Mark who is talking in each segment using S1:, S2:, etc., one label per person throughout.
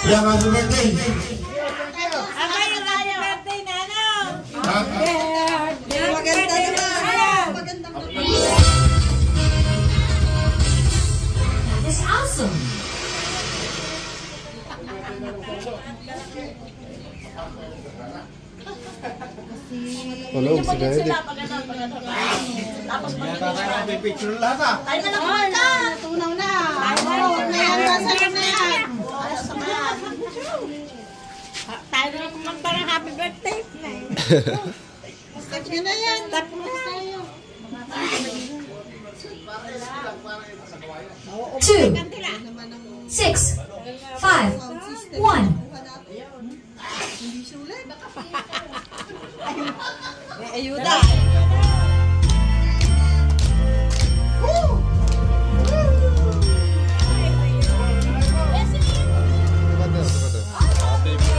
S1: Yeah, happy birthday.
S2: Abay, yung happy birthday, Nanaw.
S3: Maganda naman.
S4: That's awesome.
S5: Tulog si Daddy.
S2: Tapos
S1: Picture lahat ah.
S2: tayo na lang kumanta.
S3: Natunaw na. Huwag na yan. Nasa na yan.
S2: Tayo na lang kumanta ng happy birthday.
S3: Step nyo na yan.
S2: Tapos na tayo.
S4: 2, 6, 5, 1.
S3: Hindi sulit.
S2: May ayuda.
S5: Happy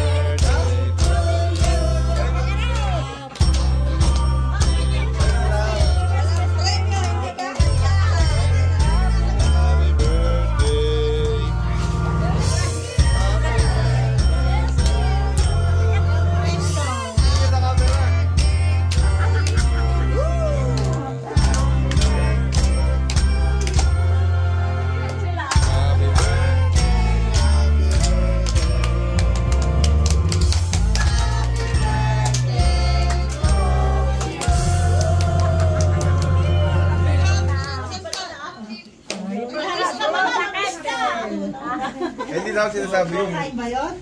S5: Hindi daw sinasabi yung...
S3: Kain ba yun?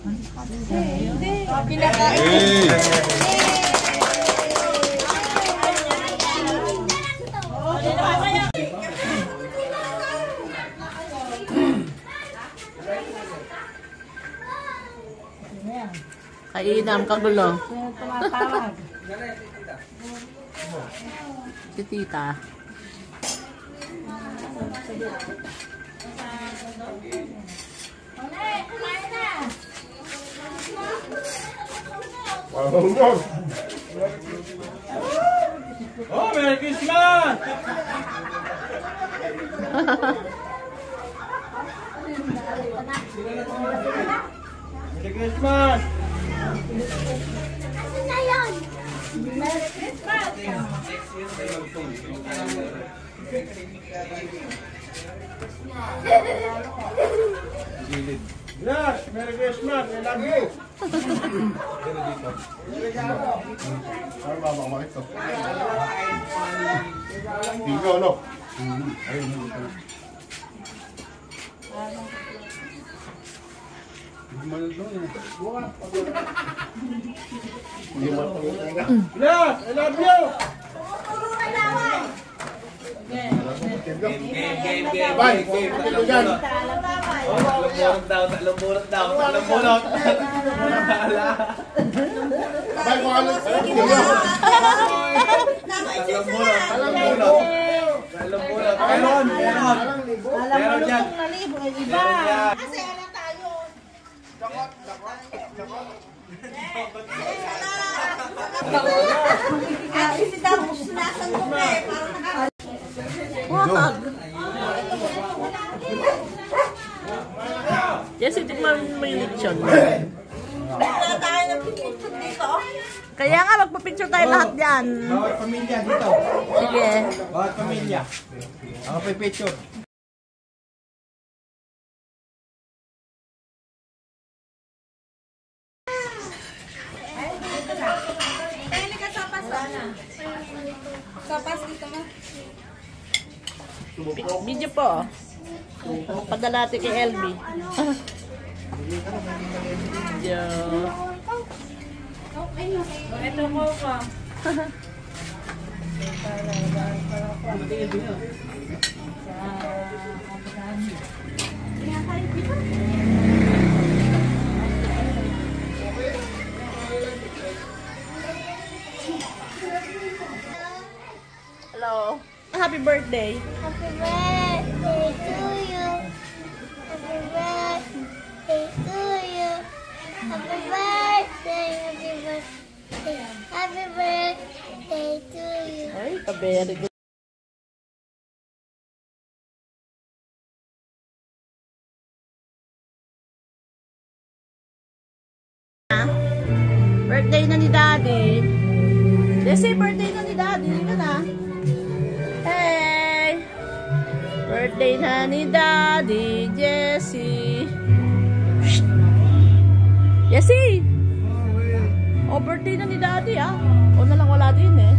S2: Kainam, kagulo. Si tita.
S1: Oh, Merry Christmas! Merry Christmas! Yes, Merry Christmas! I love you!
S5: Ano ba bang makita? Ikaw, no?
S1: Yes, I love you!
S6: Tatlong burot daw. Tatlong burot.
S5: Abay ko ano?
S6: Tatlong burot. Meron. Meron dyan. Meron dyan.
S3: Kasi alam tayo. Isi daw, sinasandok na eh. Parang
S2: Watag. Yes, ito may lechon.
S3: wala tayo ng picture dito.
S2: Kaya nga, magpa-picture tayo lahat dyan.
S1: Bawat pamilya dito.
S2: Sige.
S1: Bawat pamilya. Ako pa picture.
S3: Pili ka sa pas. Sa pas dito mo.
S2: Video po. Padala natin kay LB. Video.
S3: Ito ko pa.
S2: Hello. Happy birthday.
S7: Happy birthday to you. Happy birthday to you. Happy birthday, happy birthday. Happy birthday to you.
S2: Ay, very good. birthday na ni Daddy. Jessie, birthday na ni Daddy. Hindi na. Hey! Birthday na ni Daddy, Jessie. Jessie! Oh, birthday na ni Daddy, ah. O na lang wala din, eh.